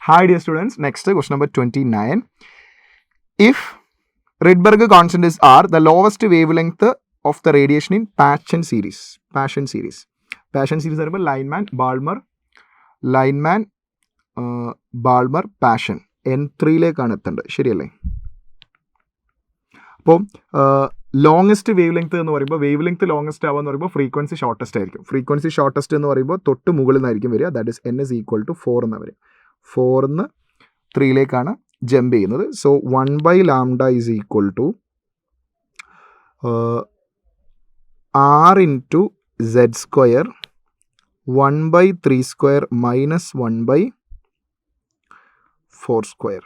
Hi dear students, next question number 29. If Rydberg constant is R, the lowest wavelength of the radiation in Paschen series. Paschen series പറയുമ്പോൾ lineman Balmer passion N3 എത്തേണ്ടത്, ശരിയല്ലേ? അപ്പോൾ longest wave length എന്ന് പറയുമ്പോൾ wave length longest ആവുക എന്ന് പറയുമ്പോൾ frequency shortest ആയിരിക്കും. ഫ്രീക്വൻസി ഷോർട്ടസ്റ്റ് എന്ന് പറയുമ്പോൾ തൊട്ട് മുകളിൽ നിന്നായിരിക്കും വരിക. That is N is equal to 4 എന്ന് വരും. 4 3 ജമ്പ് ചെയ്യുന്നത്. So 1/λ is equal to R into Z square 1/3² minus 1/4 square.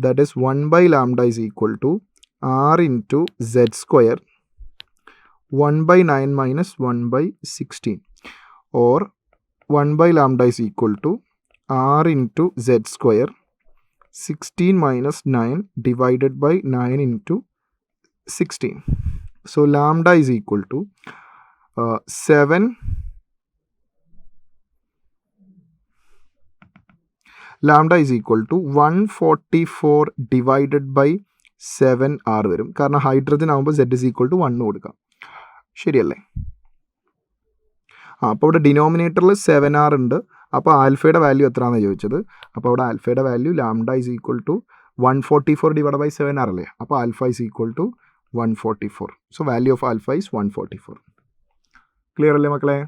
That is 1/λ is equal to R into Z square 1/9 minus 1/16, or 1/λ is equal to R into Z square 16 minus 9 divided by 9 into 16. So lambda is equal to 7. Lambda is equal to 144 divided by 7R വരും. കാരണം hydrogen ആകുമ്പോൾ Z is equal to 1 കൊടുക്കാം, ശരിയല്ലേ? അപ്പോൾ ഇവിടെ ഡിനോമിനേറ്ററിൽ 7R ഉണ്ട്. അപ്പോൾ ആൽഫയുടെ വാല്യൂ എത്രയാണെന്ന് ചോദിച്ചത്. അപ്പോൾ അവിടെ ആൽഫയുടെ value lambda is equal to 144 divide by 7R അല്ലേ? അപ്പോൾ alpha is equal to 144. So value of alpha is 144. Clear അല്ലേ മക്കളെ?